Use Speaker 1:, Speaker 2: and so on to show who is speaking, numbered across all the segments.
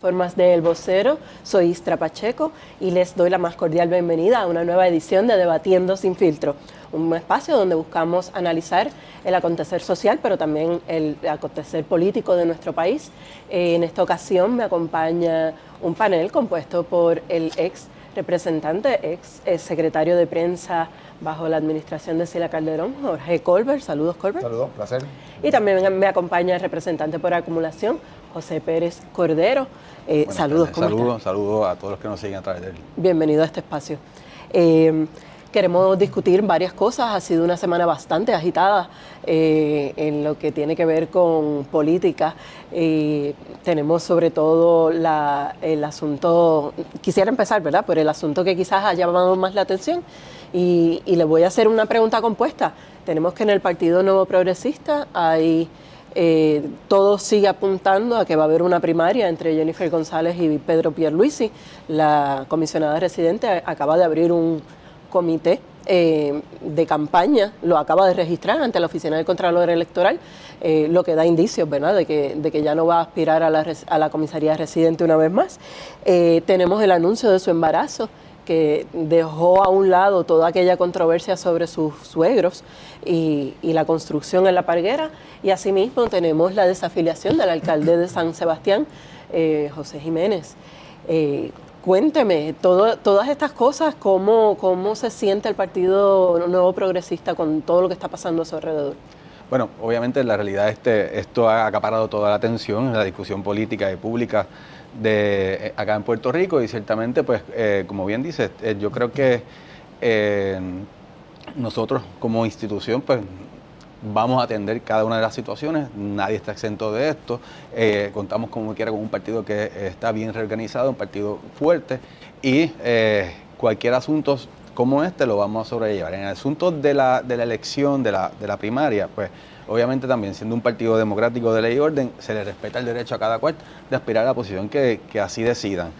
Speaker 1: plataformas de El Vocero. Soy Istra Pacheco y les doy la más cordial bienvenida a una nueva edición de Debatiendo sin Filtro, un espacio donde buscamos analizar el acontecer social, pero también el acontecer político de nuestro país. En esta ocasión me acompaña un panel compuesto por el ex secretario de prensa bajo la administración de Sila Calderón, Jorge Colbert. Saludos, Colbert.
Speaker 2: Saludos, placer.
Speaker 1: Y también me acompaña el representante por acumulación, José Pérez Cordero. Saludos, ¿cómo estás?
Speaker 3: Saludos a todos los que nos siguen a través de él.
Speaker 1: Bienvenido a este espacio. Queremos discutir varias cosas. Ha sido una semana bastante agitada en lo que tiene que ver con política. Tenemos sobre todo el asunto, quisiera empezar, ¿verdad?, por el asunto que quizás ha llamado más la atención y le voy a hacer una pregunta compuesta. Tenemos que en el Partido Nuevo Progresista todo sigue apuntando a que va a haber una primaria entre Jennifer González y Pedro Pierluisi. La comisionada residente acaba de abrir un comité de campaña, lo acaba de registrar ante la Oficina del Contralor Electoral, lo que da indicios, ¿verdad?, de que ya no va a aspirar a la comisaría residente una vez más. Tenemos el anuncio de su embarazo, que dejó a un lado toda aquella controversia sobre sus suegros y la construcción en La Parguera, y asimismo tenemos la desafiliación del alcalde de San Sebastián, José Jiménez. Cuénteme, todas estas cosas, ¿cómo se siente el Partido Nuevo Progresista con todo lo que está pasando a su alrededor?
Speaker 3: Bueno, obviamente en la realidad esto ha acaparado toda la atención en la discusión política y pública de acá en Puerto Rico, y ciertamente, pues, como bien dices, yo creo que nosotros como institución, pues, vamos a atender cada una de las situaciones. Nadie está exento de esto. Contamos como quiera con un partido que está bien reorganizado, un partido fuerte, y cualquier asunto como este lo vamos a sobrellevar. En el asunto de la elección, de la primaria, pues obviamente también siendo un partido democrático de ley y orden, se le respeta el derecho a cada cual de aspirar a la posición que así decidan.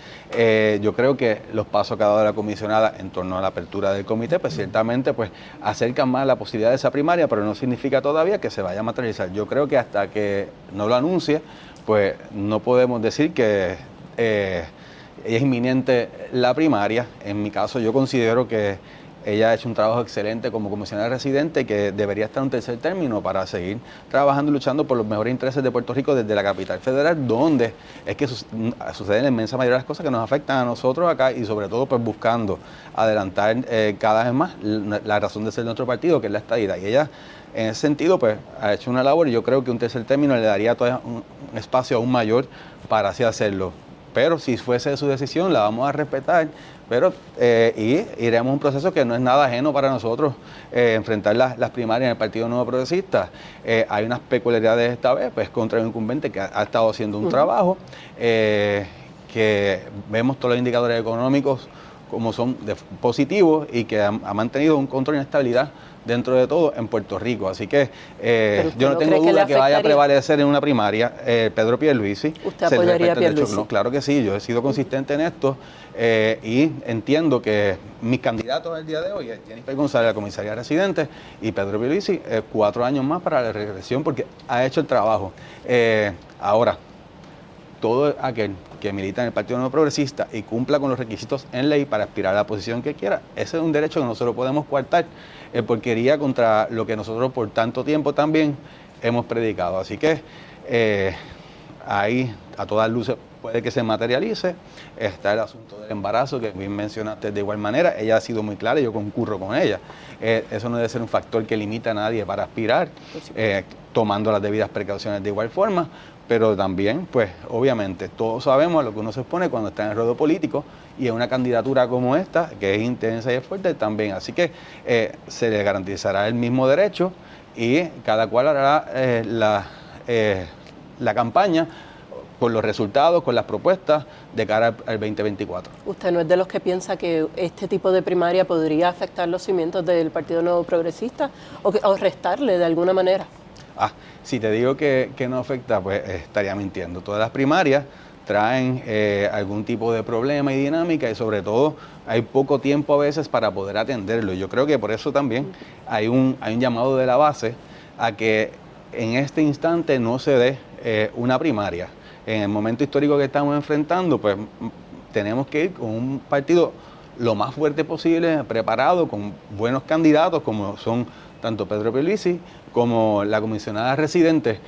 Speaker 3: Yo creo que los pasos que ha dado la comisionada en torno a la apertura del comité, pues ciertamente, pues, acercan más la posibilidad de esa primaria, pero no significa todavía que se vaya a materializar. Yo creo que hasta que no lo anuncie, pues no podemos decir que es inminente la primaria. En mi caso, yo considero que ella ha hecho un trabajo excelente como comisionada residente y que debería estar en un tercer término para seguir trabajando y luchando por los mejores intereses de Puerto Rico desde la capital federal, donde es que suceden la inmensa mayoría de las cosas que nos afectan a nosotros acá, y sobre todo, pues, buscando adelantar cada vez más la razón de ser de nuestro partido, que es la estadidad. Y ella, en ese sentido, pues, ha hecho una labor, y yo creo que un tercer término le daría todavía un espacio aún mayor para así hacerlo. Pero si fuese su decisión, la vamos a respetar, pero y iremos a un proceso que no es nada ajeno para nosotros, enfrentar las primarias en el Partido Nuevo Progresista. Hay unas peculiaridades esta vez, pues, contra el incumbente que ha estado haciendo un trabajo, que vemos todos los indicadores económicos como son positivos, y que ha mantenido un control de estabilidad dentro de todo en Puerto Rico. Así que yo no tengo duda que vaya a prevalecer en una primaria Pedro Pierluisi.
Speaker 1: ¿Usted apoyaría a Pierluisi?
Speaker 3: No, claro que sí, yo he sido consistente en esto, y entiendo que mis candidatos el día de hoy es Jennifer González, la comisaría residente, y Pedro Pierluisi, 4 años más para la reelección, porque ha hecho el trabajo. Ahora, todo aquel que milita en el Partido Nuevo Progresista y cumpla con los requisitos en ley para aspirar a la posición que quiera, ese es un derecho que nosotros podemos coartar, porque iría contra lo que nosotros por tanto tiempo también hemos predicado. Así que ahí, a todas luces, puede que se materialice. Está el asunto del embarazo, que bien mencionaste de igual manera. Ella ha sido muy clara y yo concurro con ella. Eso no debe ser un factor que limita a nadie para aspirar, tomando las debidas precauciones de igual forma. Pero también, pues, obviamente, todos sabemos a lo que uno se expone cuando está en el ruedo político, y en una candidatura como esta, que es intensa y es fuerte también. Así que se le garantizará el mismo derecho, y cada cual hará la campaña con los resultados, con las propuestas de cara al 2024.
Speaker 1: ¿Usted no es de los que piensa que este tipo de primaria podría afectar los cimientos del Partido Nuevo Progresista o restarle de alguna manera?
Speaker 3: Si te digo que no afecta, pues estaría mintiendo. Todas las primarias traen algún tipo de problema y dinámica, y sobre todo hay poco tiempo a veces para poder atenderlo. Yo creo que por eso también hay un llamado de la base a que en este instante no se dé una primaria. en el momento histórico que estamos enfrentando, pues tenemos que ir con un partido lo más fuerte posible, preparado, con buenos candidatos como son tanto Pedro Pierluisi como la comisionada residente.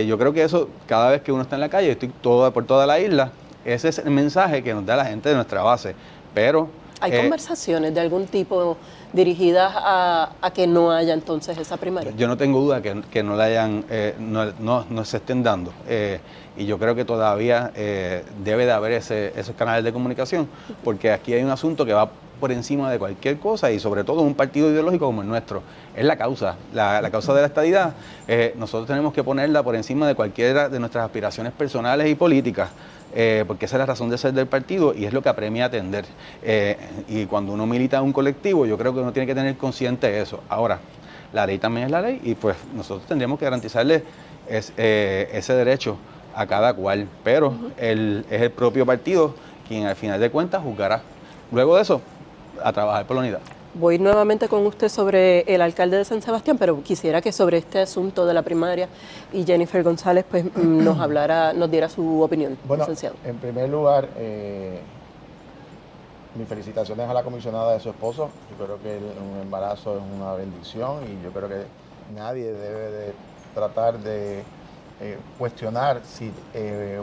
Speaker 3: Yo creo que eso, cada vez que uno está en la calle, estoy por toda la isla, ese es el mensaje que nos da la gente de nuestra base. Pero
Speaker 1: ¿hay conversaciones de algún tipo dirigidas a que no haya entonces esa primaria?
Speaker 3: Yo no tengo duda que no la hayan, no se estén dando. Y yo creo que todavía debe de haber esos canales de comunicación, porque aquí hay un asunto que va por encima de cualquier cosa y sobre todo un partido ideológico como el nuestro. Es la causa de la estadidad. Nosotros tenemos que ponerla por encima de cualquiera de nuestras aspiraciones personales y políticas. Porque esa es la razón de ser del partido y es lo que apremia atender. Y cuando uno milita en un colectivo, yo creo que uno tiene que tener consciente de eso. Ahora, la ley también es la ley y pues nosotros tendríamos que garantizarle ese derecho a cada cual, pero es el propio partido quien al final de cuentas juzgará. Luego de eso, a trabajar por la unidad.
Speaker 1: Voy nuevamente con usted sobre el alcalde de San Sebastián, pero quisiera que sobre este asunto de la primaria y Jennifer González pues nos diera su opinión,
Speaker 2: bueno,
Speaker 1: licenciado.
Speaker 2: En primer lugar, mis felicitaciones a la comisionada de su esposo. Yo creo que un embarazo es una bendición y yo creo que nadie debe de tratar de cuestionar si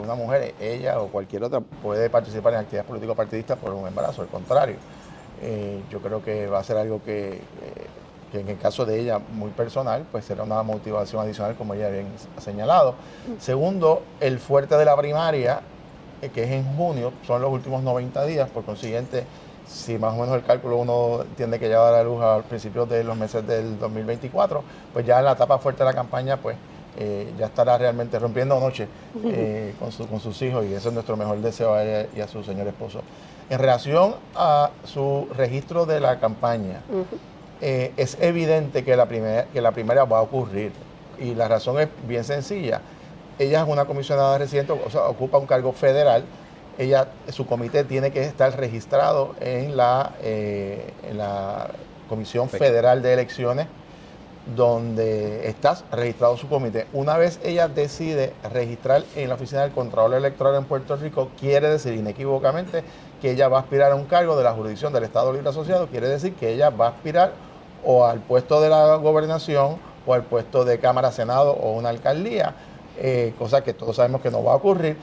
Speaker 2: una mujer, ella o cualquier otra, puede participar en actividades político-partidistas por un embarazo. Al contrario, yo creo que va a ser algo que en el caso de ella muy personal, pues será una motivación adicional, como ella bien ha señalado. Segundo, el fuerte de la primaria, que es en junio, son los últimos 90 días, por consiguiente, si más o menos el cálculo uno entiende que ya va a dar luz al principio de los meses del 2024, pues ya en la etapa fuerte de la campaña, pues ya estará realmente rompiendo noche con sus hijos, y ese es nuestro mejor deseo a ella y a su señor esposo. En relación a su registro de la campaña, es evidente que la primaria va a ocurrir, y la razón es bien sencilla. Ella es una comisionada residente, o sea, ocupa un cargo federal. Su comité tiene que estar registrado en la Comisión Federal de Elecciones, donde está registrado su comité. Una vez ella decide registrar en la Oficina del Contralor Electoral en Puerto Rico, quiere decir inequívocamente que ella va a aspirar a un cargo de la jurisdicción del Estado Libre Asociado. Quiere decir que ella va a aspirar o al puesto de la gobernación o al puesto de Cámara, Senado o una alcaldía, cosa que todos sabemos que no va a ocurrir,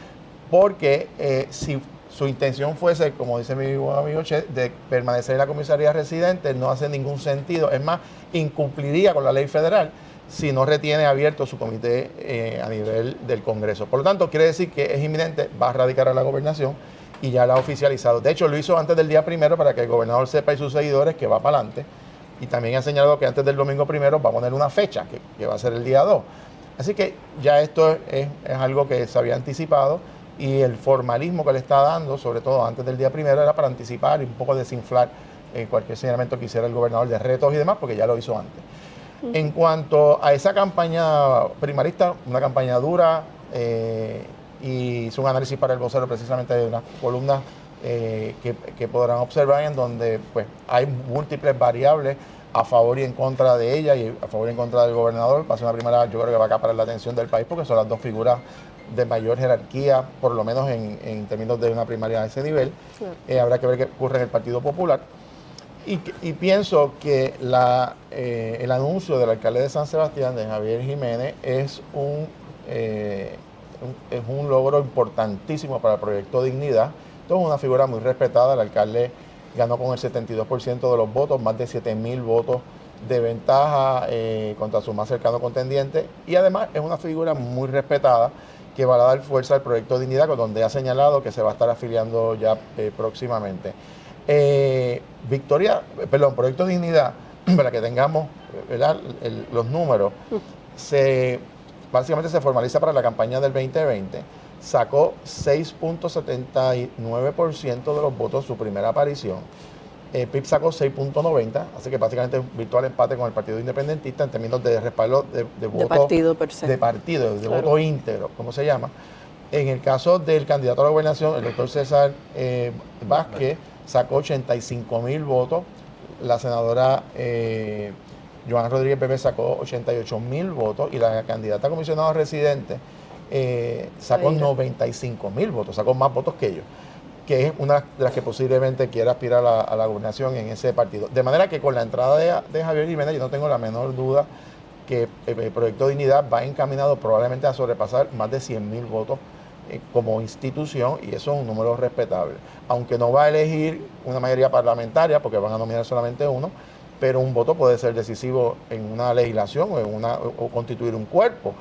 Speaker 2: porque si su intención fuese, como dice mi buen amigo Che, de permanecer en la comisaría residente, no hace ningún sentido. Es más, incumpliría con la ley federal si no retiene abierto su comité a nivel del Congreso. Por lo tanto, quiere decir que es inminente, va a radicar a la gobernación y ya la ha oficializado. De hecho, lo hizo antes del día 1 para que el gobernador sepa y sus seguidores que va para adelante. Y también ha señalado que antes del domingo 1 va a poner una fecha, que va a ser el día 2. Así que ya esto es algo que se había anticipado, y el formalismo que le está dando, sobre todo antes del día 1, era para anticipar y un poco desinflar cualquier señalamiento que hiciera el gobernador de retos y demás, porque ya lo hizo antes. En cuanto a esa campaña primarista, una campaña dura, y hizo un análisis para el vocero precisamente de unas columnas que podrán observar, en donde pues hay múltiples variables a favor y en contra de ella y a favor y en contra del gobernador. Va a ser una primera, yo creo que va a acaparar la atención del país, porque son las dos figuras de mayor jerarquía, por lo menos en términos de una primaria a ese nivel. Habrá que ver qué ocurre en el Partido Popular. Y pienso que el anuncio del alcalde de San Sebastián, de Javier Jiménez, es un logro importantísimo para el Proyecto Dignidad. Entonces, es una figura muy respetada. El alcalde ganó con el 72% de los votos, más de 7,000 votos de ventaja contra su más cercano contendiente, y además es una figura muy respetada que va a dar fuerza al Proyecto Dignidad, donde ha señalado que se va a estar afiliando ya próximamente. Proyecto Dignidad, para que tengamos, ¿verdad?, los números, básicamente se formaliza para la campaña del 2020, sacó 6.79% de los votos en su primera aparición. PIB sacó 6.90, así que básicamente es un virtual empate con el Partido Independentista en términos de respaldo de voto.
Speaker 1: De partido per se.
Speaker 2: De partido, de
Speaker 1: claro.
Speaker 2: Voto íntegro, como se llama. En el caso del candidato a la gobernación, el doctor César Vázquez, sacó 85,000 votos. La senadora Joan Rodríguez Bebé sacó 88,000 votos. Y la candidata a comisionado residente, sacó 95,000 votos, sacó más votos que ellos, que es una de las que posiblemente quiera aspirar a la gobernación en ese partido. De manera que con la entrada de Javier Jiménez, yo no tengo la menor duda que el Proyecto Dignidad va encaminado probablemente a sobrepasar más de 100,000 votos como institución, y eso es un número respetable. Aunque no va a elegir una mayoría parlamentaria, porque van a nominar solamente uno, pero un voto puede ser decisivo en una legislación o constituir un cuerpo.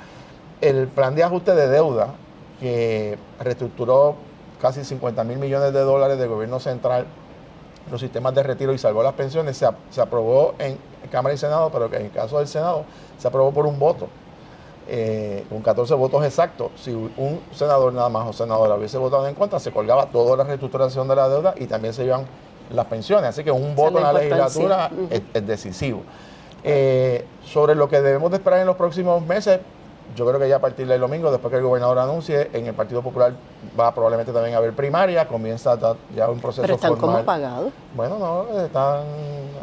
Speaker 2: El plan de ajuste de deuda, que reestructuró casi 50,000 millones de dólares del gobierno central, los sistemas de retiro y salvó las pensiones, se aprobó en Cámara y Senado, pero que en el caso del Senado se aprobó por un voto, con 14 votos exactos. Si un senador nada más o senadora hubiese votado en contra, se colgaba toda la reestructuración de la deuda y también se iban las pensiones. Así que un voto en la legislatura es decisivo. Sobre lo que debemos de esperar en los próximos meses, yo creo que ya a partir del domingo, después que el gobernador anuncie, en el Partido Popular va probablemente también a haber primaria, comienza ya un proceso formal.
Speaker 1: ¿Pero están como pagados?
Speaker 2: Bueno, no, están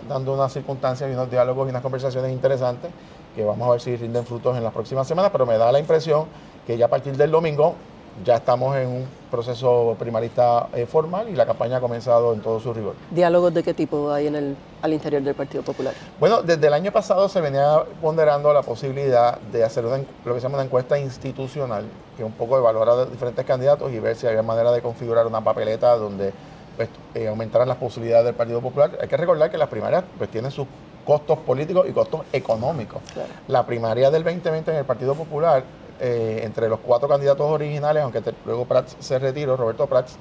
Speaker 2: dando unas circunstancias y unos diálogos y unas conversaciones interesantes que vamos a ver si rinden frutos en las próximas semanas, pero me da la impresión que ya a partir del domingo ya estamos en un proceso primarista formal y la campaña ha comenzado en todo su rigor.
Speaker 1: ¿Diálogos de qué tipo hay al interior del Partido Popular?
Speaker 2: Bueno, desde el año pasado se venía ponderando la posibilidad de hacer lo que se llama una encuesta institucional, que un poco evaluara a diferentes candidatos y ver si había manera de configurar una papeleta donde pues, aumentaran las posibilidades del Partido Popular. Hay que recordar que las primarias pues, tienen sus costos políticos y costos económicos. Claro. La primaria del 2020 en el Partido Popular, entre los 4 candidatos originales, aunque luego Prats se retiró, Roberto Prats,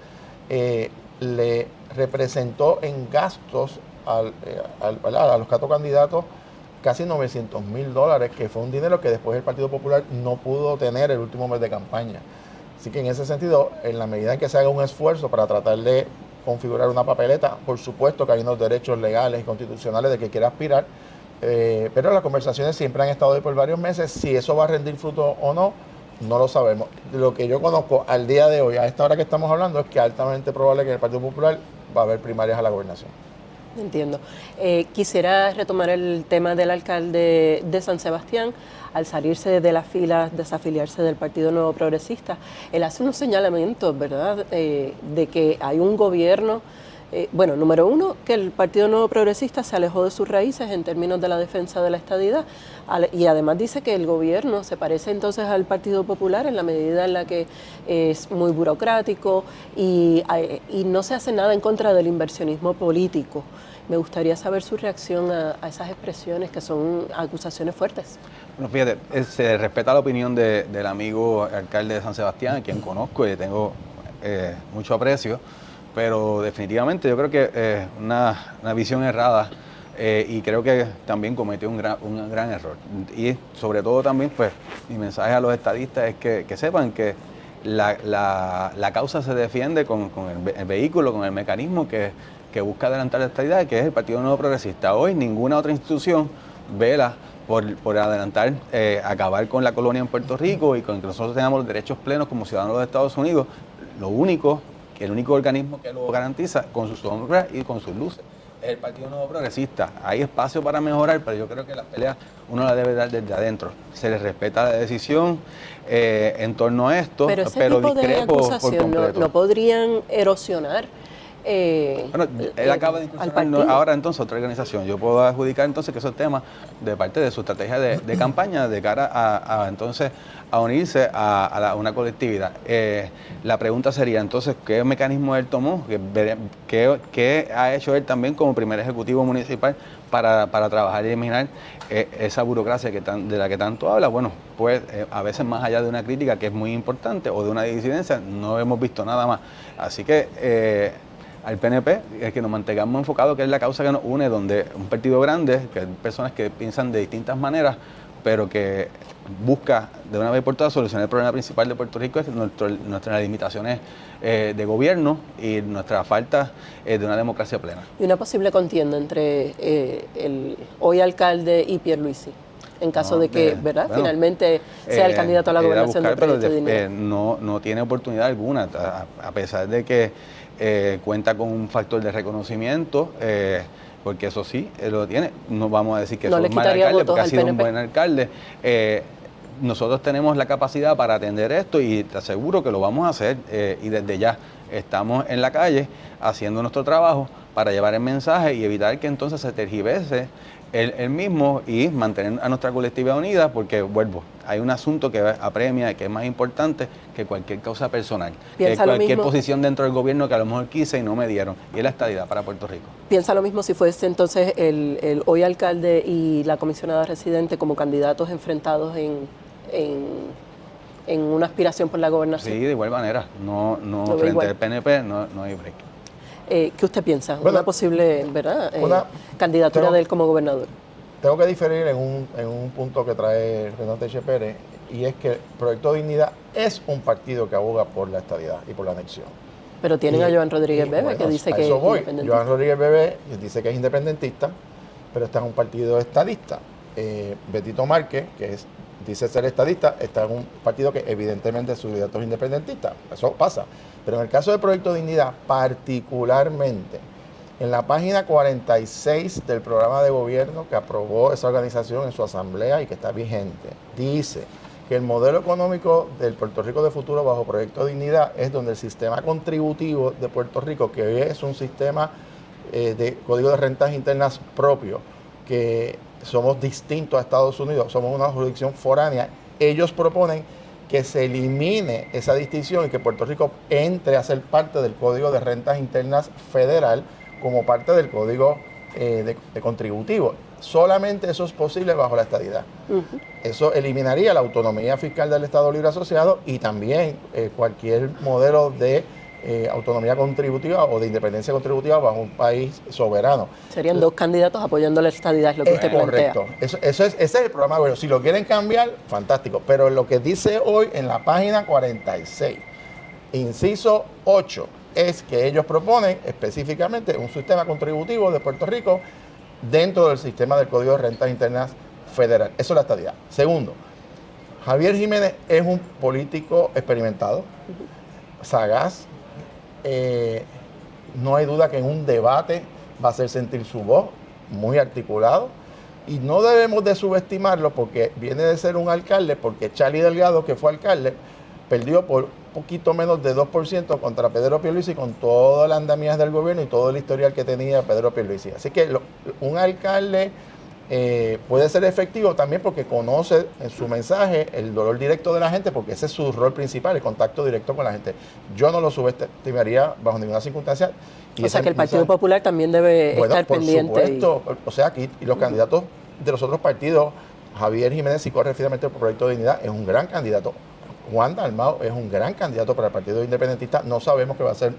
Speaker 2: le representó en gastos a los 4 candidatos casi $900,000, que fue un dinero que después el Partido Popular no pudo tener el último mes de campaña. Así que en ese sentido, en la medida en que se haga un esfuerzo para tratar de configurar una papeleta, por supuesto que hay unos derechos legales y constitucionales de que quiera aspirar, pero las conversaciones siempre han estado ahí por varios meses. Si eso va a rendir fruto o no, no lo sabemos. Lo que yo conozco al día de hoy, a esta hora que estamos hablando, es que es altamente probable que en el Partido Popular va a haber primarias a la gobernación.
Speaker 1: Entiendo. Quisiera retomar el tema del alcalde de San Sebastián. Al salirse de las filas, desafiliarse del Partido Nuevo Progresista, él hace unos señalamientos, ¿verdad?, de que hay un gobierno. Bueno, número uno, que el Partido Nuevo Progresista se alejó de sus raíces en términos de la defensa de la estadidad, y además dice que el gobierno se parece entonces al Partido Popular en la medida en la que es muy burocrático y no se hace nada en contra del inversionismo político. Me gustaría saber su reacción a esas expresiones que son acusaciones fuertes.
Speaker 3: Bueno, fíjate, se respeta la opinión del amigo alcalde de San Sebastián, a quien conozco y tengo mucho aprecio, pero definitivamente yo creo que una visión errada y creo que también cometió un gran error. Y sobre todo también, pues, mi mensaje a los estadistas es que sepan que la causa se defiende con el vehículo, con el mecanismo que busca adelantar la estadidad, que es el Partido Nuevo Progresista. Hoy ninguna otra institución vela por adelantar, acabar con la colonia en Puerto Rico y con que nosotros tengamos los derechos plenos como ciudadanos de los Estados Unidos. El único organismo que lo garantiza con sus sombras y con sus luces es el Partido Nuevo Progresista. Hay espacio para mejorar, pero yo creo que las peleas uno las debe dar desde adentro. Se les respeta la decisión en torno a esto,
Speaker 1: pero tipo
Speaker 3: discrepo
Speaker 1: de acusación
Speaker 3: por completo.
Speaker 1: No podrían erosionar.
Speaker 3: Bueno, él acaba de incursionar ahora entonces otra organización. Yo puedo adjudicar entonces que esos temas de parte de su estrategia de campaña de cara a unirse a una colectividad. La pregunta sería entonces, ¿qué mecanismo él tomó? ¿Qué ha hecho él también como primer ejecutivo municipal para trabajar y eliminar esa burocracia de la que tanto habla? Bueno, pues a veces más allá de una crítica que es muy importante o de una disidencia, no hemos visto nada más. Así que al PNP es que nos mantengamos enfocados, que es la causa que nos une, donde un partido grande, que hay personas que piensan de distintas maneras, pero que busca de una vez por todas solucionar el problema principal de Puerto Rico, es nuestras limitaciones de gobierno y nuestra falta de una democracia plena.
Speaker 1: Y una posible contienda entre el hoy alcalde y Pierluisi, en caso de que, ¿verdad?, bueno, finalmente sea el candidato a la gobernación del Proyecto Dignidad.
Speaker 3: No tiene oportunidad alguna, a pesar de que cuenta con un factor de reconocimiento, porque eso sí, lo tiene. No vamos a decir que es un mal alcalde, porque ha sido un buen alcalde. nosotros tenemos la capacidad para atender esto y te aseguro que lo vamos a hacer y desde ya estamos en la calle haciendo nuestro trabajo para llevar el mensaje y evitar que entonces se tergiverse el mismo y mantener a nuestra colectividad unida, porque vuelvo, hay un asunto que apremia, que es más importante que cualquier causa personal, que cualquier posición dentro del gobierno que a lo mejor quise y no me dieron, y es la estadidad para Puerto Rico.
Speaker 1: ¿Piensa lo mismo si fuese entonces el hoy alcalde y la comisionada residente como candidatos enfrentados en una aspiración por la gobernación?
Speaker 3: Sí, de igual manera, no frente al PNP no hay break.
Speaker 1: ¿Qué usted piensa? Bueno, una posible, ¿verdad? Candidatura de él como gobernador.
Speaker 2: Tengo que diferir en un punto que trae Renato Teixe Pérez, y es que el Proyecto Dignidad es un partido que aboga por la estadidad y por la anexión.
Speaker 1: Pero tienen a Joan Rodríguez Bebe, que dice que es independentista.
Speaker 2: Joan Rodríguez Bebe dice que es independentista, pero está en un partido estadista. Betito Márquez, que dice ser estadista, está en un partido que evidentemente su candidato es independentista. Eso pasa. Pero en el caso del Proyecto Dignidad, particularmente, en la página 46 del programa de gobierno que aprobó esa organización en su asamblea y que está vigente, dice que el modelo económico del Puerto Rico de futuro bajo Proyecto Dignidad es donde el sistema contributivo de Puerto Rico, que hoy es un sistema de código de rentas internas propio, que somos distintos a Estados Unidos, somos una jurisdicción foránea, ellos proponen que se elimine esa distinción y que Puerto Rico entre a ser parte del Código de Rentas Internas Federal como parte del Código de contributivo. Solamente eso es posible bajo la estadidad. Eso eliminaría la autonomía fiscal del Estado Libre Asociado y también cualquier modelo de autonomía contributiva o de independencia contributiva bajo un país soberano.
Speaker 1: Serían dos candidatos apoyando la estadidad, es lo que usted plantea.
Speaker 2: Correcto. Ese es el programa. Bueno, si lo quieren cambiar, fantástico. Pero lo que dice hoy en la página 46, inciso 8, es que ellos proponen específicamente un sistema contributivo de Puerto Rico dentro del sistema del Código de Rentas Internas Federal. Eso es la estadidad. Segundo, Javier Jiménez es un político experimentado, sagaz. No hay duda que en un debate va a hacer sentir su voz, muy articulado, y no debemos de subestimarlo porque viene de ser un alcalde, porque Charlie Delgado, que fue alcalde, perdió por poquito menos de 2% contra Pedro Pierluisi con todas las andamiajes del gobierno y todo el historial que tenía Pedro Pierluisi. Así que un alcalde puede ser efectivo también porque conoce en su mensaje el dolor directo de la gente, porque ese es su rol principal, el contacto directo con la gente. Yo no lo subestimaría bajo ninguna circunstancia.
Speaker 1: O sea que el Partido Popular también debe estar pendiente.
Speaker 2: Por supuesto. O sea, aquí los candidatos de los otros partidos, Javier Jiménez, si corre finalmente por Proyecto de Dignidad, es un gran candidato. Juan Dalmau es un gran candidato para el Partido Independentista. No sabemos qué va a ser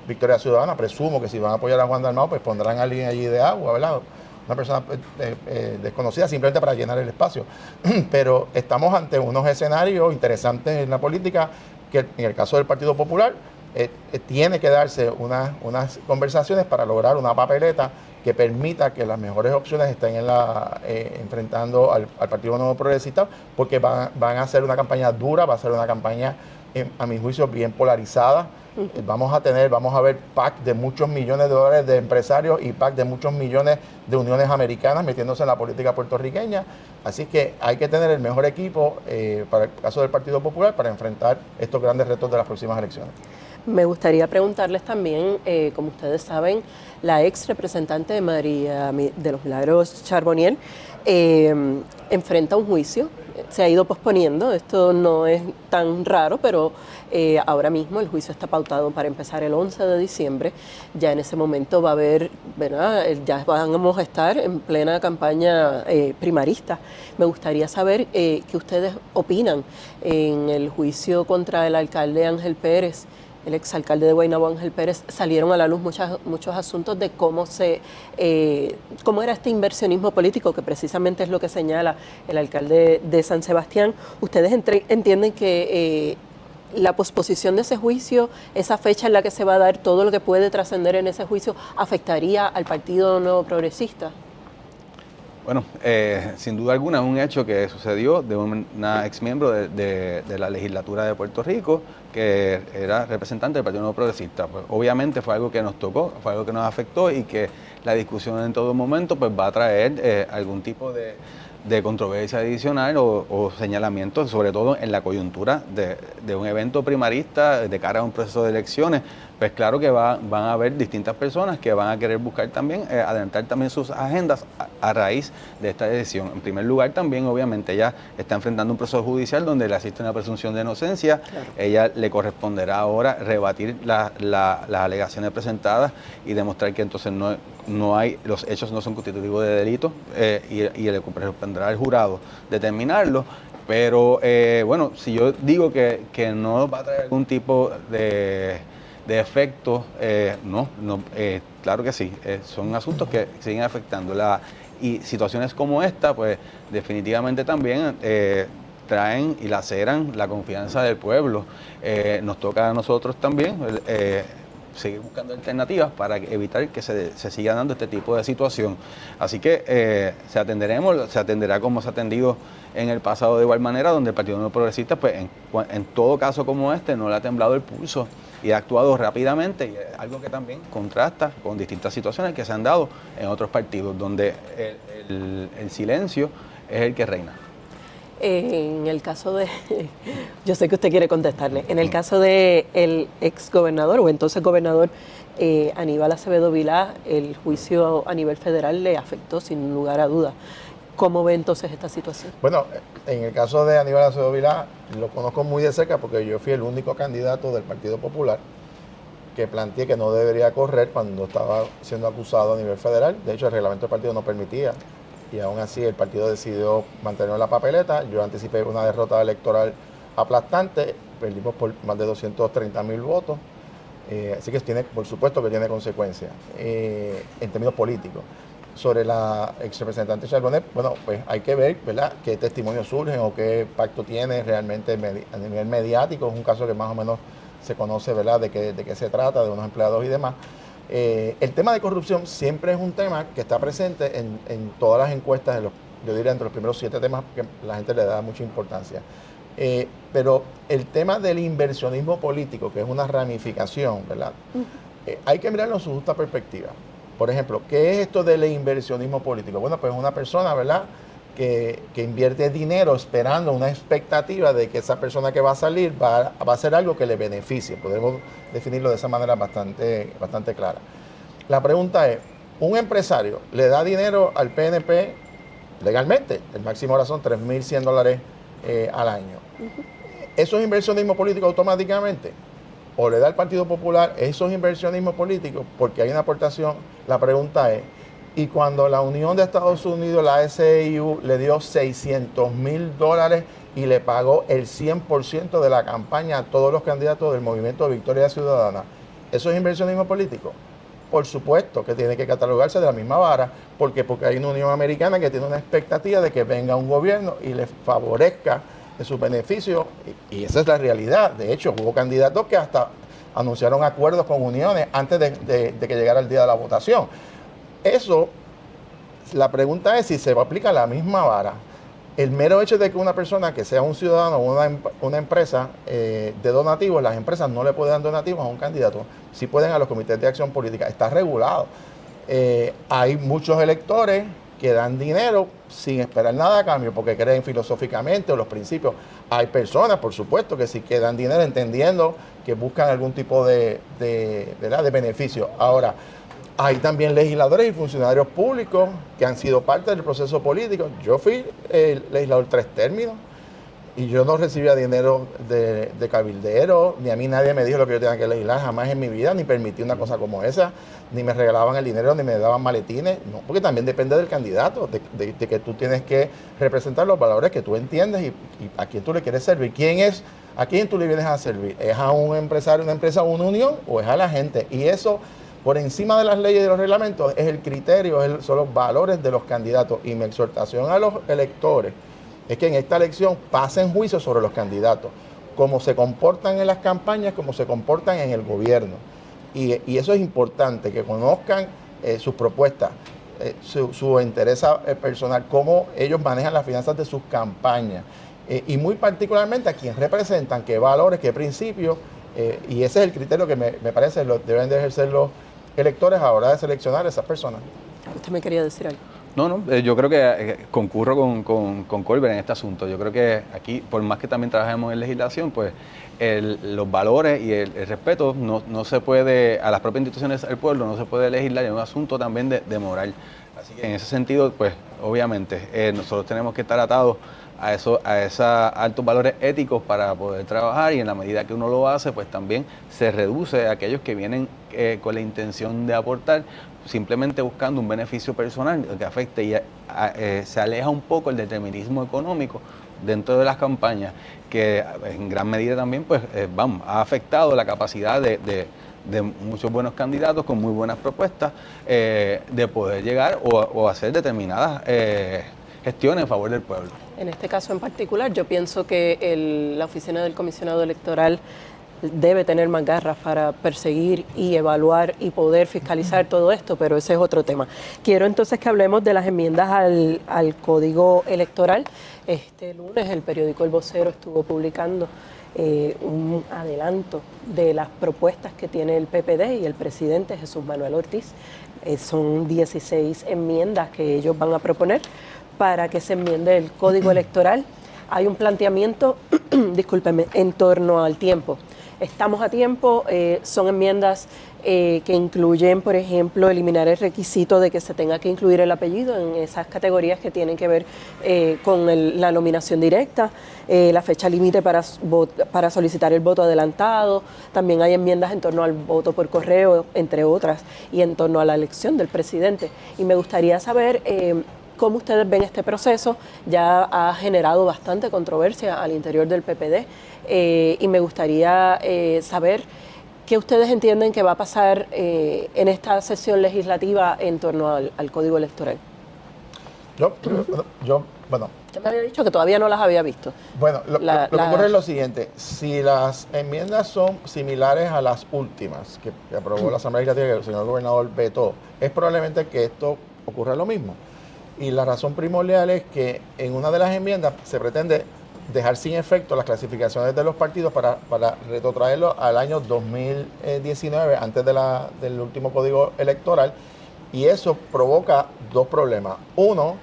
Speaker 2: Victoria Ciudadana. Presumo que si van a apoyar a Juan Dalmau, pues pondrán a alguien allí de agua, ¿verdad? Una persona desconocida simplemente para llenar el espacio. Pero estamos ante unos escenarios interesantes en la política que en el caso del Partido Popular tiene que darse unas conversaciones para lograr una papeleta que permita que las mejores opciones estén enfrentando al Partido Nuevo Progresista, porque van a hacer una campaña dura, va a ser una campaña, a mi juicio, bien polarizada. Vamos a ver PAC de muchos millones de dólares de empresarios y PAC de muchos millones de uniones americanas metiéndose en la política puertorriqueña. Así que hay que tener el mejor equipo para el caso del Partido Popular para enfrentar estos grandes retos de las próximas elecciones.
Speaker 1: Me gustaría preguntarles también, como ustedes saben, la ex representante de María de los Milagros Charbonnier enfrenta un juicio, se ha ido posponiendo, esto no es tan raro, pero ahora mismo el juicio está pautado para empezar el 11 de diciembre, ya en ese momento va a haber, ¿verdad? Ya vamos a estar en plena campaña primarista. Me gustaría saber qué ustedes opinan en el juicio contra el alcalde Ángel Pérez. El exalcalde de Guaynabo, Ángel Pérez, salieron a la luz muchos asuntos de cómo era este inversionismo político, que precisamente es lo que señala el alcalde de San Sebastián. ¿Ustedes entienden que la posposición de ese juicio, esa fecha en la que se va a dar todo lo que puede trascender en ese juicio, afectaría al Partido Nuevo Progresista?
Speaker 3: Bueno, sin duda alguna es un hecho que sucedió de una ex miembro de la legislatura de Puerto Rico que era representante del Partido Nuevo Progresista. Pues, obviamente fue algo que nos tocó, fue algo que nos afectó y que la discusión en todo momento pues, va a traer algún tipo de de controversia adicional o señalamientos, sobre todo en la coyuntura de un evento primarista de cara a un proceso de elecciones. Pues claro que van a haber distintas personas que van a querer buscar también, adelantar también sus agendas a raíz de esta decisión. En primer lugar, también obviamente ella está enfrentando un proceso judicial donde le asiste una presunción de inocencia. Claro. Ella le corresponderá ahora rebatir las alegaciones presentadas y demostrar que entonces no hay, los hechos no son constitutivos de delito y le corresponderá al jurado determinarlo. Pero bueno, si yo digo que no va a traer algún tipo de efectos, claro que sí, son asuntos que siguen afectando. Y situaciones como esta, pues definitivamente también traen y laceran la confianza del pueblo. Nos toca a nosotros también seguir buscando alternativas para evitar que se siga dando este tipo de situación. Así que se atenderá como se ha atendido en el pasado de igual manera, donde el Partido Nuevo Progresista, pues en todo caso como este, no le ha temblado el pulso y ha actuado rápidamente, y es algo que también contrasta con distintas situaciones que se han dado en otros partidos, donde el silencio es el que reina.
Speaker 1: En el caso de, yo sé que usted quiere contestarle, en el caso de el ex gobernador o entonces gobernador Aníbal Acevedo Vilá, el juicio a nivel federal le afectó sin lugar a dudas. ¿Cómo ve entonces esta situación?
Speaker 2: Bueno, en el caso de Aníbal Acevedo Vilá, lo conozco muy de cerca porque yo fui el único candidato del Partido Popular que planteé que no debería correr cuando estaba siendo acusado a nivel federal. De hecho, el reglamento del partido no permitía, y aún así el partido decidió mantenerlo en la papeleta. Yo anticipé una derrota electoral aplastante, perdimos por más de 230,000 votos, así que por supuesto que tiene consecuencias en términos políticos. Sobre la ex representante Charbonnet, bueno, pues hay que ver, ¿verdad?, qué testimonios surgen o qué pacto tiene realmente a nivel mediático. Es un caso que más o menos se conoce, ¿verdad?, de qué se trata, de unos empleados y demás. El tema de corrupción siempre es un tema que está presente en todas las encuestas, yo diría entre los primeros 7 temas que la gente le da mucha importancia. Pero el tema del inversionismo político, que es una ramificación, ¿verdad?, hay que mirarlo en su justa perspectiva. Por ejemplo, ¿qué es esto del inversionismo político? Bueno, pues una persona, ¿verdad?, que invierte dinero esperando una expectativa de que esa persona que va a salir va a hacer algo que le beneficie. Podemos definirlo de esa manera bastante clara. La pregunta es, ¿un empresario le da dinero al PNP legalmente? El máximo ahora son $3,100 al año. ¿Eso es inversionismo político automáticamente? ¿O le da al Partido Popular esos inversionismos políticos porque hay una aportación? La pregunta es, y cuando la Unión de Estados Unidos, la SEIU, le dio $600,000 y le pagó el 100% de la campaña a todos los candidatos del Movimiento Victoria Ciudadana, ¿eso es inversionismo político? Por supuesto que tiene que catalogarse de la misma vara, porque hay una Unión Americana que tiene una expectativa de que venga un gobierno y le favorezca de sus beneficios, y esa es la realidad. De hecho, hubo candidatos que hasta anunciaron acuerdos con uniones antes de que llegara el día de la votación. Eso, la pregunta es si se aplica la misma vara. El mero hecho de que una persona que sea un ciudadano o una empresa de donativos, las empresas no le pueden dar donativos a un candidato, sí pueden a los comités de acción política, está regulado. Hay muchos electores que dan dinero sin esperar nada a cambio porque creen filosóficamente o los principios. Hay personas, por supuesto, que sí que dan dinero entendiendo que buscan algún tipo de beneficio. Ahora, hay también legisladores y funcionarios públicos que han sido parte del proceso político. Yo fui legislador 3 términos y yo no recibía dinero de cabildero, ni a mí nadie me dijo lo que yo tenía que legislar jamás en mi vida, ni permití una cosa como esa, ni me regalaban el dinero, ni me daban maletines, no, porque también depende del candidato, de que tú tienes que representar los valores que tú entiendes y a quién tú le quieres servir. ¿A quién tú le vienes a servir? ¿Es a un empresario, una empresa, una unión o es a la gente? Y eso, por encima de las leyes y de los reglamentos, es el criterio, son los valores de los candidatos. Y mi exhortación a los electores es que en esta elección pasen juicio sobre los candidatos, cómo se comportan en las campañas, cómo se comportan en el gobierno. Y eso es importante, que conozcan sus propuestas, su interés personal, cómo ellos manejan las finanzas de sus campañas. Y muy particularmente a quienes representan, qué valores, qué principios, y ese es el criterio que me parece deben de ejercer los electores a la hora de seleccionar a esas personas.
Speaker 1: Usted me quería decir algo.
Speaker 3: Yo creo que concurro con Colbert en este asunto. Yo creo que aquí, por más que también trabajemos en legislación, pues los valores y el respeto no se puede, a las propias instituciones del pueblo no se puede legislar, es un asunto también de moral. Así que en ese sentido, pues obviamente nosotros tenemos que estar atados a esos altos valores éticos para poder trabajar, y en la medida que uno lo hace, pues también se reduce a aquellos que vienen con la intención de aportar, simplemente buscando un beneficio personal que afecte, y se aleja un poco el determinismo económico dentro de las campañas, que en gran medida también pues ha afectado la capacidad de muchos buenos candidatos con muy buenas propuestas de poder llegar o hacer determinadas gestiones en favor del pueblo.
Speaker 1: En este caso en particular, yo pienso que la oficina del comisionado electoral debe tener más garras para perseguir y evaluar y poder fiscalizar todo esto, pero ese es otro tema. Quiero entonces que hablemos de las enmiendas al Código Electoral. Este lunes el periódico El Vocero estuvo publicando un adelanto de las propuestas que tiene el PPD y el presidente Jesús Manuel Ortiz. Son 16 enmiendas que ellos van a proponer para que se enmiende el Código Electoral. Hay un planteamiento, discúlpenme, en torno al tiempo. Estamos a tiempo, son enmiendas que incluyen, por ejemplo, eliminar el requisito de que se tenga que incluir el apellido en esas categorías que tienen que ver con la nominación directa, la fecha límite para solicitar el voto adelantado. También hay enmiendas en torno al voto por correo, entre otras, y en torno a la elección del presidente. Y me gustaría saber cómo ustedes ven este proceso. Ya ha generado bastante controversia al interior del PPD, y me gustaría saber qué ustedes entienden que va a pasar en esta sesión legislativa en torno al Código Electoral.
Speaker 2: Bueno.
Speaker 1: Usted me había dicho que todavía no las había visto.
Speaker 2: Bueno, lo que ocurre es lo siguiente: si las enmiendas son similares a las últimas que aprobó la Asamblea Legislativa, que el señor gobernador vetó, es probablemente que esto ocurra lo mismo. Y la razón primordial es que en una de las enmiendas se pretende dejar sin efecto las clasificaciones de los partidos para retrotraerlo al año 2019, antes del último código electoral, y eso provoca dos problemas. Uno,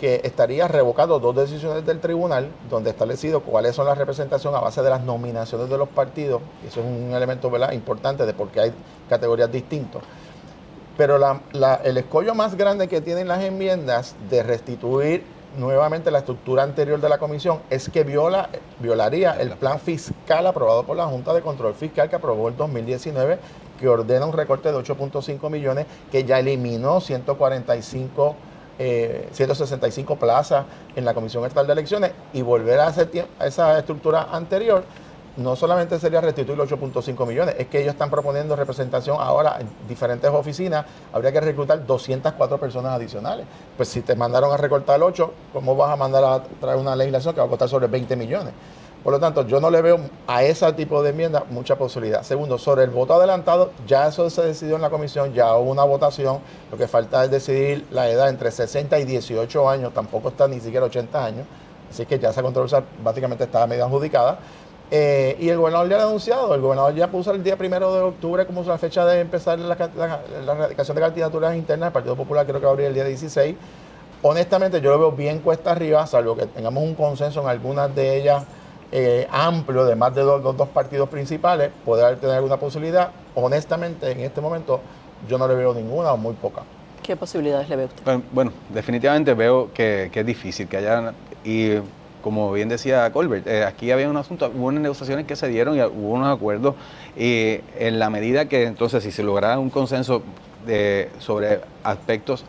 Speaker 2: que estaría revocando dos decisiones del tribunal donde ha establecido cuáles son las representaciones a base de las nominaciones de los partidos, y eso es un elemento, ¿verdad?, importante de por qué hay categorías distintas. Pero el escollo más grande que tienen las enmiendas de restituir nuevamente la estructura anterior de la comisión es que violaría el plan fiscal aprobado por la Junta de Control Fiscal, que aprobó el 2019, que ordena un recorte de 8.5 millones, que ya eliminó 165 plazas en la Comisión Estatal de Elecciones, y volver a esa estructura anterior no solamente sería restituir los 8.5 millones, es que ellos están proponiendo representación ahora en diferentes oficinas. Habría que reclutar 204 personas adicionales. Pues si te mandaron a recortar 8, ¿cómo vas a mandar a traer una legislación que va a costar sobre 20 millones? Por lo tanto, yo no le veo a ese tipo de enmienda mucha posibilidad. Segundo, sobre el voto adelantado, ya eso se decidió en la comisión, ya hubo una votación. Lo que falta es decidir la edad entre 60 y 18 años, tampoco está ni siquiera 80 años. Así que ya esa controversia básicamente está medio adjudicada. Y el gobernador ya lo ha anunciado, el gobernador ya puso el día 1 de octubre como la fecha de empezar la radicación de candidaturas internas. El Partido Popular creo que va a abrir el día 16. Honestamente, yo lo veo bien cuesta arriba, salvo que tengamos un consenso en algunas de ellas amplio, de más de dos partidos principales, poder tener alguna posibilidad. Honestamente, en este momento, yo no le veo ninguna o muy poca.
Speaker 1: ¿Qué posibilidades le ve usted?
Speaker 3: Bueno, definitivamente veo que es difícil que haya, y como bien decía Colbert, aquí había un asunto, hubo unas negociaciones que se dieron y hubo unos acuerdos, y en la medida que entonces si se lograra un consenso sobre aspectos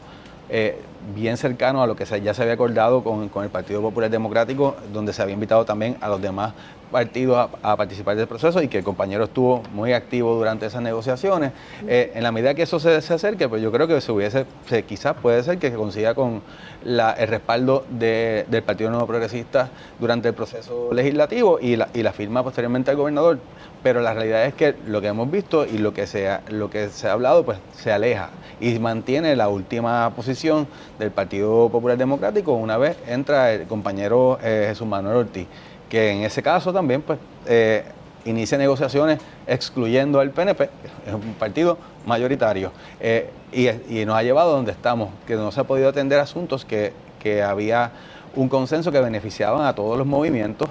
Speaker 3: bien cercanos a lo que ya se había acordado con el Partido Popular Democrático, donde se había invitado también a los demás partidos a participar del proceso, y que el compañero estuvo muy activo durante esas negociaciones. En la medida que eso se acerque, pues yo creo que quizás puede ser que se consiga con el respaldo del Partido Nuevo Progresista durante el proceso legislativo y la firma posteriormente al gobernador. Pero la realidad es que lo que hemos visto y lo que se ha hablado, pues se aleja y mantiene la última posición del Partido Popular Democrático una vez entra el compañero Jesús Manuel Ortiz, que en ese caso también pues inicia negociaciones excluyendo al PNP, es un partido mayoritario, y nos ha llevado a donde estamos, que no se ha podido atender asuntos que había un consenso que beneficiaban a todos los movimientos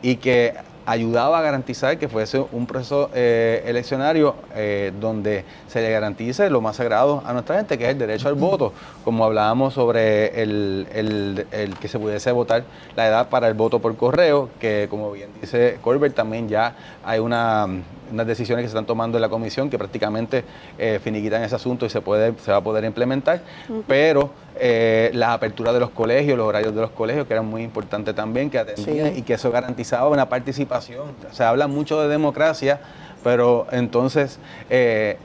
Speaker 3: y que ayudaba a garantizar que fuese un proceso eleccionario donde se le garantice lo más sagrado a nuestra gente, que es el derecho al voto, como hablábamos sobre el que se pudiese votar la edad para el voto por correo, que como bien dice Colbert, también ya hay unas decisiones que se están tomando en la comisión que prácticamente finiquitan ese asunto y se va a poder implementar, pero la apertura de los colegios, los horarios de los colegios, que eran muy importantes también, que atendían y que eso garantizaba una participación. Se habla mucho de democracia, pero entonces se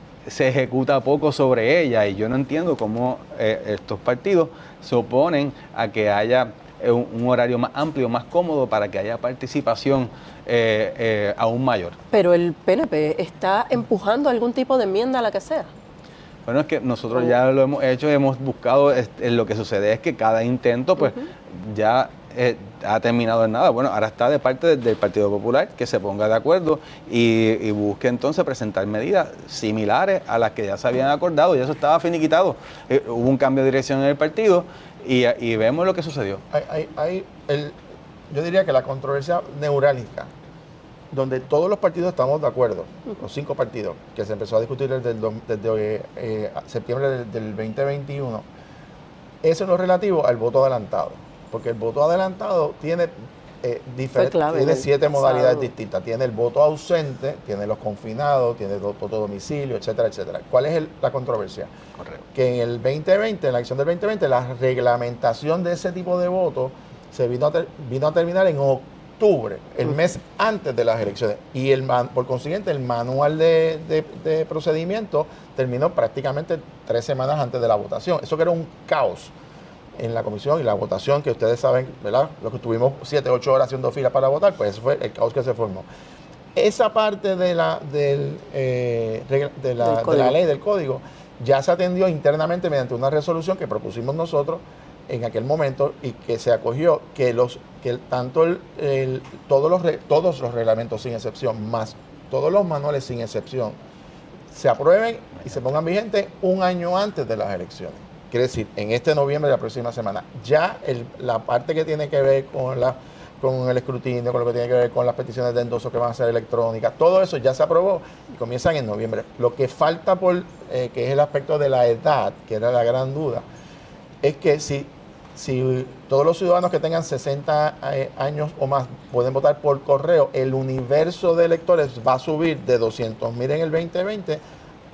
Speaker 3: ejecuta poco sobre ella, y yo no entiendo cómo estos partidos se oponen a que haya un horario más amplio, más cómodo, para que haya participación aún mayor.
Speaker 1: Pero el PNP está empujando algún tipo de enmienda a la que sea.
Speaker 3: Bueno, es que nosotros ya lo hemos hecho, hemos buscado, lo que sucede es que cada intento pues ya ha terminado en nada. Bueno, ahora está de parte del Partido Popular que se ponga de acuerdo y busque entonces presentar medidas similares a las que ya se habían acordado, y eso estaba finiquitado. Hubo un cambio de dirección en el partido y vemos lo que sucedió.
Speaker 2: Yo diría que la controversia neurálgica, donde todos los partidos estamos de acuerdo, los 5 partidos, que se empezó a discutir desde septiembre del 2021, eso es lo relativo al voto adelantado, porque el voto adelantado tiene 7 modalidades distintas. Tiene el voto ausente, tiene los confinados, tiene el voto a domicilio, etcétera, etcétera. ¿Cuál es la controversia?
Speaker 3: Correcto.
Speaker 2: Que en el 2020, en la elección del 2020, la reglamentación de ese tipo de voto se vino a terminar en octubre, el mes antes de las elecciones, y por consiguiente el manual de procedimiento terminó prácticamente 3 semanas antes de la votación. Eso que era un caos en la comisión, y la votación, que ustedes saben, ¿verdad? Lo que estuvimos 7, 8 horas haciendo fila para votar, pues eso fue el caos que se formó. Esa parte de la ley, del código, ya se atendió internamente mediante una resolución que propusimos nosotros en aquel momento, y que se acogió que todos los reglamentos sin excepción, más todos los manuales sin excepción, se aprueben y se pongan vigentes un año antes de las elecciones. Quiere decir, en este noviembre de la próxima semana. Ya la parte que tiene que ver con el escrutinio, con lo que tiene que ver con las peticiones de endoso que van a ser electrónicas, todo eso ya se aprobó y comienzan en noviembre. Lo que falta que es el aspecto de la edad, que era la gran duda, es que si todos los ciudadanos que tengan 60 años o más pueden votar por correo, el universo de electores va a subir de 200,000 en el 2020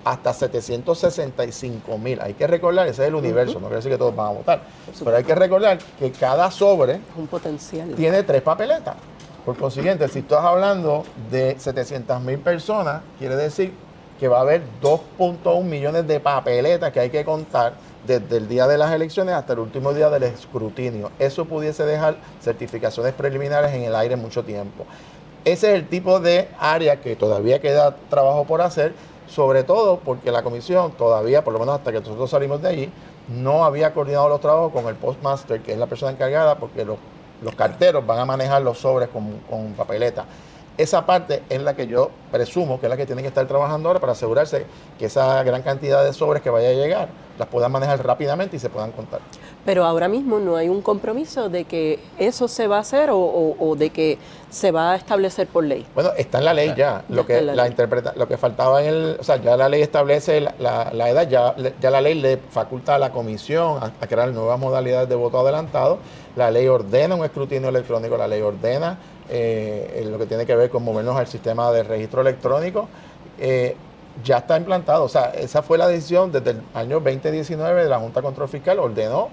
Speaker 2: hasta 765,000. Hay que recordar, ese es el universo, no quiere decir que todos van a votar, pero hay que recordar que cada sobre
Speaker 1: un potencial
Speaker 2: tiene 3 papeletas. Por consiguiente, si estás hablando de 700,000 personas, quiere decir que va a haber 2.1 millones de papeletas que hay que contar desde el día de las elecciones hasta el último día del escrutinio. Eso pudiese dejar certificaciones preliminares en el aire mucho tiempo. Ese es el tipo de área que todavía queda trabajo por hacer, sobre todo porque la comisión todavía, por lo menos hasta que nosotros salimos de allí, no había coordinado los trabajos con el postmaster, que es la persona encargada, porque los carteros van a manejar los sobres con papeleta. Esa parte es la que yo presumo que es la que tienen que estar trabajando ahora, para asegurarse que esa gran cantidad de sobres que vaya a llegar las puedan manejar rápidamente y se puedan contar.
Speaker 1: Pero ahora mismo no hay un compromiso de que eso se va a hacer o de que se va a establecer por ley.
Speaker 2: Bueno, está en la ley ya. Lo que faltaba ya la ley establece la edad, ya la ley le faculta a la comisión a crear nuevas modalidades de voto adelantado. La ley ordena un escrutinio electrónico, la ley ordena lo que tiene que ver con movernos al sistema de registro electrónico. Ya está implantado. O sea, esa fue la decisión desde el año 2019 de la Junta de Control Fiscal. Ordenó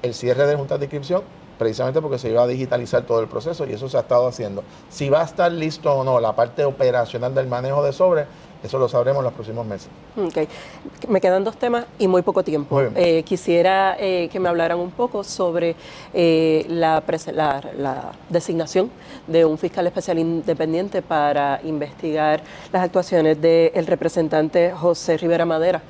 Speaker 2: el cierre de juntas de inscripción precisamente porque se iba a digitalizar todo el proceso, y eso se ha estado haciendo. Si va a estar listo o no la parte operacional del manejo de sobres, eso lo sabremos en los próximos meses.
Speaker 1: Okay. Me quedan 2 temas y muy poco tiempo. Quisiera que me hablaran un poco sobre la designación de un fiscal especial independiente para investigar las actuaciones del representante José Rivera Madera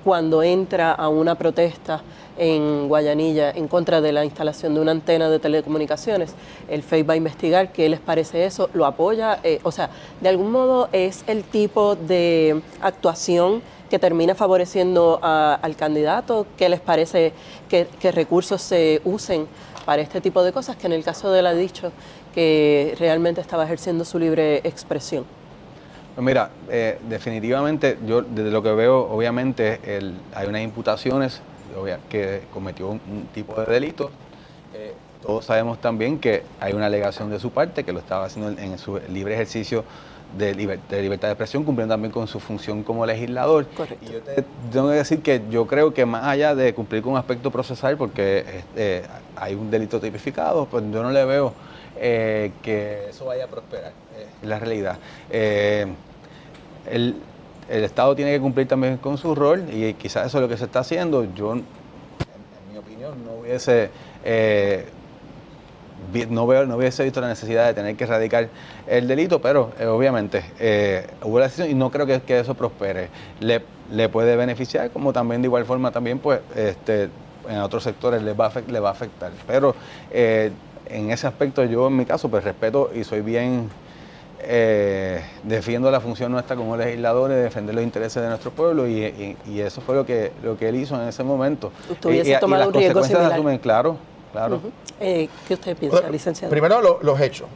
Speaker 1: cuando entra a una protesta en Guayanilla en contra de la instalación de una antena de telecomunicaciones. El FEI va a investigar qué les parece eso, lo apoya, o sea, de algún modo es el tipo de actuación que termina favoreciendo al candidato. ¿Qué les parece que recursos se usen para este tipo de cosas? Que en el caso de él ha dicho que realmente estaba ejerciendo su libre expresión.
Speaker 3: Pues mira, definitivamente yo desde lo que veo, obviamente hay unas imputaciones que cometió un tipo de delito. Todos sabemos también que hay una alegación de su parte que lo estaba haciendo en su libre ejercicio de libertad de expresión, cumpliendo también con su función como legislador.
Speaker 1: Correcto.
Speaker 3: Y yo tengo que decir que yo creo que más allá de cumplir con un aspecto procesal, porque hay un delito tipificado, pues yo no le veo que eso vaya a prosperar, es la realidad. El Estado tiene que cumplir también con su rol y quizás eso es lo que se está haciendo. Yo, en mi opinión, no hubiese visto la necesidad de tener que erradicar el delito, pero obviamente hubo la decisión y no creo que eso prospere. Le puede beneficiar, como también de igual forma también pues en otros sectores le va a afectar. Pero en ese aspecto yo en mi caso pues respeto y soy bien... defiendo la función nuestra como legisladores, defender los intereses de nuestro pueblo y eso fue lo que él hizo en ese momento.
Speaker 1: ¿Usted hubiese tomado un riesgo similar?
Speaker 3: Las consecuencias se asumen, claro.
Speaker 1: ¿Qué usted piensa, licenciado?
Speaker 2: Primero, los hechos.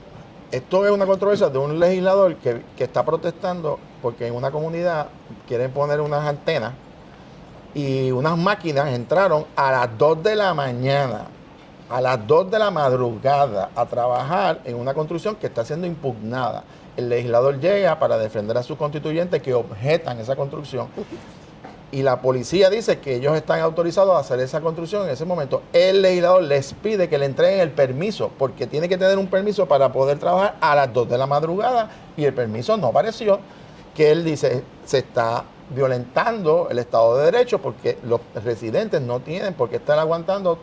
Speaker 2: Esto es una controversia de un legislador que está protestando porque en una comunidad quieren poner unas antenas y unas máquinas entraron a las 2 de la mañana, a las 2 de la madrugada, a trabajar en una construcción que está siendo impugnada. El legislador llega para defender a sus constituyentes que objetan esa construcción y la policía dice que ellos están autorizados a hacer esa construcción en ese momento. El legislador les pide que le entreguen el permiso porque tiene que tener un permiso para poder trabajar a las 2 de la madrugada y el permiso no apareció, que él dice se está violentando el Estado de Derecho porque los residentes no tienen por qué estar aguantando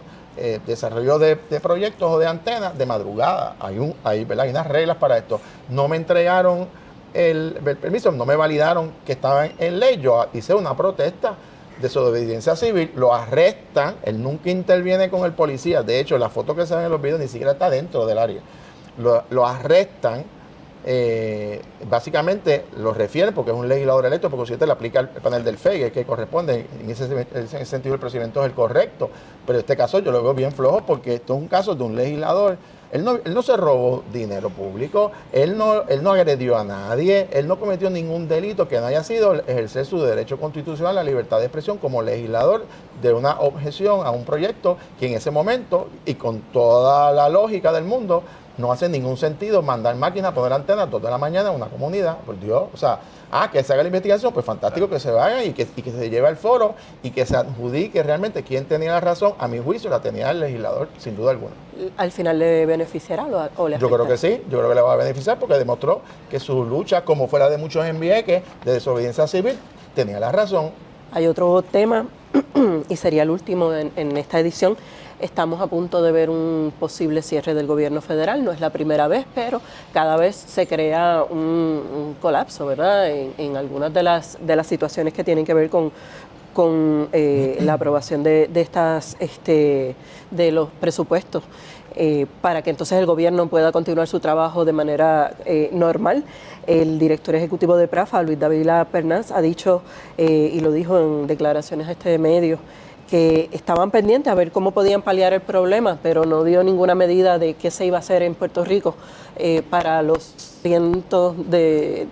Speaker 2: desarrollo de proyectos o de antenas de madrugada. Hay unas reglas para esto. No me entregaron el permiso, no me validaron que estaban en ley. Yo hice una protesta de desobediencia civil, lo arrestan, él nunca interviene con el policía. De hecho, la foto que se ven en los videos ni siquiera está dentro del área. Lo arrestan. Básicamente lo refieren porque es un legislador electo, porque si usted le aplica el panel del FEI, que corresponde, en ese sentido el procedimiento es el correcto, pero en este caso yo lo veo bien flojo porque esto es un caso de un legislador. Él no se robó dinero público, él no agredió a nadie, él no cometió ningún delito que no haya sido ejercer su derecho constitucional a la libertad de expresión como legislador de una objeción a un proyecto que en ese momento y con toda la lógica del mundo no hace ningún sentido mandar máquinas, poner antenas 2 de la mañana en una comunidad, por Dios. O sea, que se haga la investigación, pues fantástico que se vaya y que se lleve al foro y que se adjudique realmente quién tenía la razón. A mi juicio la tenía el legislador, sin duda alguna.
Speaker 1: ¿Al final le beneficiará o le afecta?
Speaker 2: Yo creo que sí, yo creo que le va a beneficiar porque demostró que su lucha, como fuera de muchos en Vieques, de desobediencia civil, tenía la razón.
Speaker 1: Hay otro tema, y sería el último en esta edición. Estamos a punto de ver un posible cierre del gobierno federal. No es la primera vez, pero cada vez se crea un colapso, ¿verdad? En algunas de las situaciones que tienen que ver con la aprobación de los presupuestos. Para que entonces el gobierno pueda continuar su trabajo de manera normal. El director ejecutivo de PRAFA, Luis Dávila Pernas, ha dicho, y lo dijo en declaraciones a este medio, que estaban pendientes a ver cómo podían paliar el problema, pero no dio ninguna medida de qué se iba a hacer en Puerto Rico para los cientos de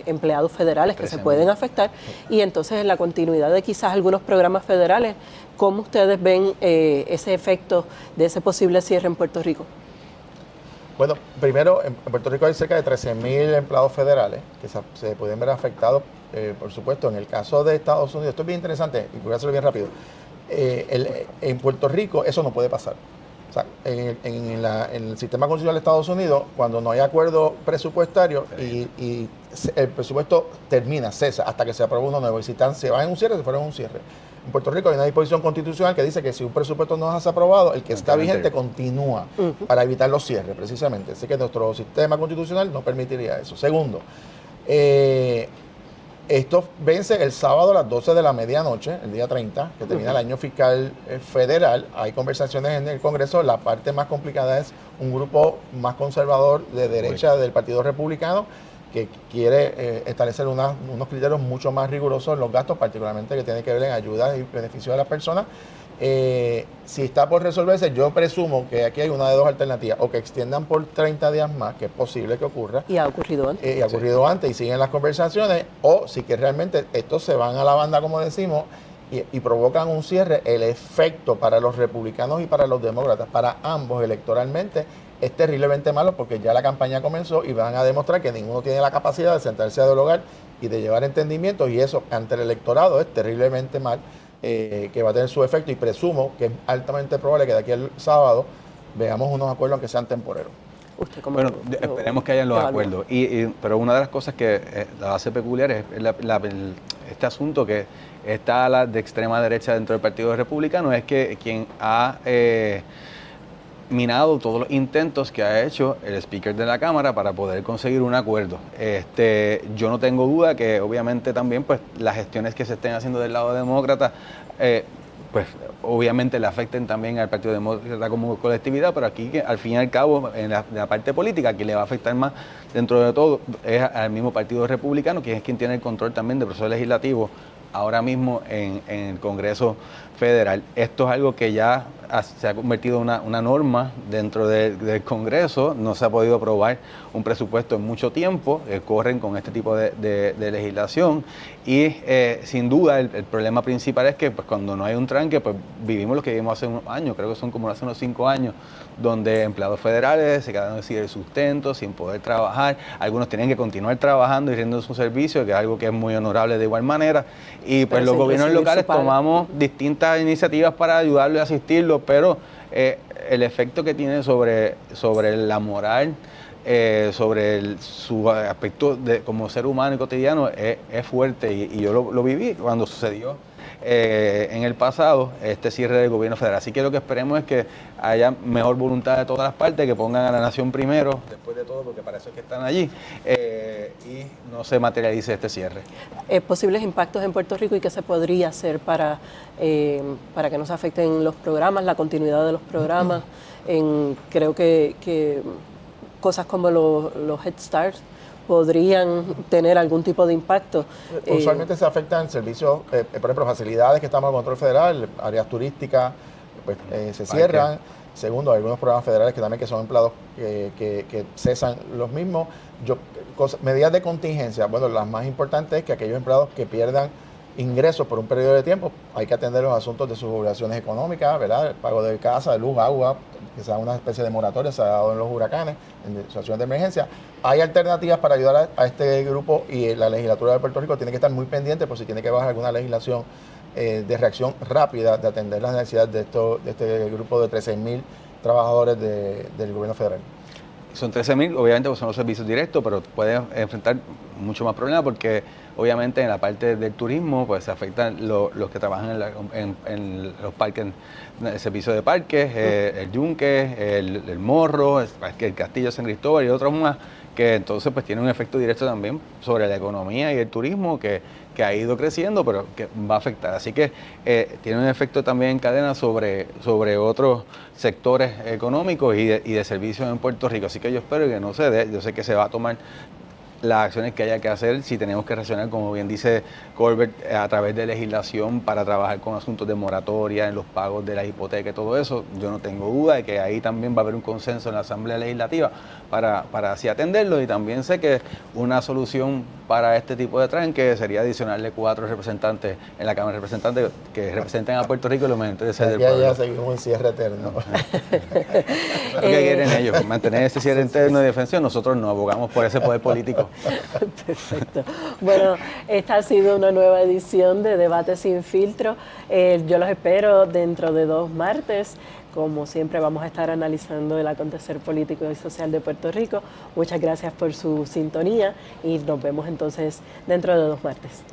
Speaker 1: empleados federales que se pueden afectar. Y entonces en la continuidad de quizás algunos programas federales, ¿cómo ustedes ven ese efecto de ese posible cierre en Puerto Rico?
Speaker 2: Bueno, primero, en Puerto Rico hay cerca de 13,000 empleados federales que se pueden ver afectados, por supuesto. En el caso de Estados Unidos, esto es bien interesante y voy a hacerlo bien rápido. En Puerto Rico eso no puede pasar. O sea, en el sistema constitucional de Estados Unidos, cuando no hay acuerdo presupuestario y el presupuesto cesa hasta que se apruebe uno nuevo. Y si se van en un cierre, se fueron en un cierre. En Puerto Rico hay una disposición constitucional que dice que si un presupuesto no es aprobado, el que está vigente continúa para evitar los cierres, precisamente. Así que nuestro sistema constitucional no permitiría eso. Segundo, Esto vence el sábado a las 12 de la medianoche, el día 30, que termina el año fiscal federal. Hay conversaciones en el Congreso. La parte más complicada es un grupo más conservador de derecha del Partido Republicano que quiere establecer unos criterios mucho más rigurosos en los gastos, particularmente que tiene que ver en ayudas y beneficios de las personas. Si está por resolverse, yo presumo que aquí hay una de dos alternativas: o que extiendan por 30 días más, que es posible que ocurra.
Speaker 1: Y ha ocurrido antes.
Speaker 2: Y ha ocurrido antes y siguen las conversaciones, o si que realmente estos se van a la banda, como decimos, y provocan un cierre. El efecto para los republicanos y para los demócratas, para ambos electoralmente, es terriblemente malo, porque ya la campaña comenzó y van a demostrar que ninguno tiene la capacidad de sentarse a dialogar y de llevar entendimientos, y eso ante el electorado es terriblemente mal. Que va a tener su efecto, y presumo que es altamente probable que de aquí al sábado veamos unos acuerdos aunque sean temporeros.
Speaker 3: Bueno, esperemos que hayan los acuerdos. Pero una de las cosas que la hace peculiar es este asunto que está a la de extrema derecha dentro del Partido Republicano, es que quien ha minado todos los intentos que ha hecho el speaker de la Cámara para poder conseguir un acuerdo. Yo no tengo duda que obviamente también pues las gestiones que se estén haciendo del lado demócrata pues obviamente le afecten también al Partido Demócrata como colectividad, pero aquí que al fin y al cabo en la parte política quien le va a afectar más dentro de todo es al mismo Partido Republicano, que es quien tiene el control también del proceso legislativo ahora mismo en el Congreso Federal. Esto es algo que ya se ha convertido en una norma dentro del Congreso. No se ha podido aprobar un presupuesto en mucho tiempo, corren con este tipo de legislación, y sin duda el problema principal es que pues, cuando no hay un tranque, pues vivimos lo que vivimos hace unos años, creo que son como hace unos 5 años, donde empleados federales se quedaron sin el sustento, sin poder trabajar. Algunos tienen que continuar trabajando y rindiendo su servicio, que es algo que es muy honorable de igual manera. Y pues los gobiernos locales tomamos distintas iniciativas para ayudarlo y asistirlo, pero el efecto que tiene sobre la moral, sobre su aspecto como ser humano y cotidiano es fuerte, y yo lo viví cuando sucedió en el pasado este cierre del gobierno federal. Así que lo que esperemos es que haya mejor voluntad de todas las partes, que pongan a la nación primero, después de todo, porque para eso es que están allí, y no se materialice este cierre.
Speaker 1: Posibles impactos en Puerto Rico y qué se podría hacer para que no se afecten los programas, la continuidad de los programas. Creo que cosas como los Head Start podrían tener algún tipo de impacto.
Speaker 2: Usualmente se afectan servicios, por ejemplo, facilidades que estamos en control federal, áreas turísticas, pues se cierran. Segundo, hay algunos programas federales que también que son empleados que cesan los mismos. Medidas de contingencia, bueno, las más importantes es que aquellos empleados que pierdan ingresos por un periodo de tiempo, hay que atender los asuntos de sus obligaciones económicas, ¿verdad? El pago de casa, de luz, agua, que sea una especie de moratoria, se ha dado en los huracanes, en situaciones de emergencia. Hay alternativas para ayudar a este grupo, y la legislatura de Puerto Rico tiene que estar muy pendiente por si tiene que bajar alguna legislación de reacción rápida, de atender las necesidades de este grupo de 13,000 trabajadores del gobierno federal.
Speaker 3: Son 13,000, obviamente pues son los servicios directos, pero pueden enfrentar mucho más problemas porque obviamente en la parte del turismo pues se afectan los que trabajan en los parques, el servicio de parques, el Yunque, el Morro, el Castillo San Cristóbal y otros más, que entonces pues tiene un efecto directo también sobre la economía y el turismo que ha ido creciendo, pero que va a afectar. Así que tiene un efecto también en cadena sobre otros sectores económicos y de servicios en Puerto Rico. Así que yo espero que no se dé. Yo sé que se va a tomar las acciones que haya que hacer, si tenemos que reaccionar, como bien dice Colbert, a través de legislación para trabajar con asuntos de moratoria en los pagos de la hipoteca y todo eso. Yo no tengo duda de que ahí también va a haber un consenso en la Asamblea Legislativa para así atenderlo, y también sé que una solución para este tipo de tranque sería adicionarle 4 representantes en la Cámara de Representantes que representen a Puerto Rico y los mejores intereses del pueblo.
Speaker 2: Ya seguimos en cierre eterno.
Speaker 3: Eso es lo que quieren ellos, mantener ese cierre interno de defensión. Nosotros no abogamos por ese poder político.
Speaker 1: Perfecto. Bueno, esta ha sido una nueva edición de Debate Sin Filtro. Yo los espero dentro de 2 martes. Como siempre, vamos a estar analizando el acontecer político y social de Puerto Rico. Muchas gracias por su sintonía y nos vemos entonces dentro de 2 martes.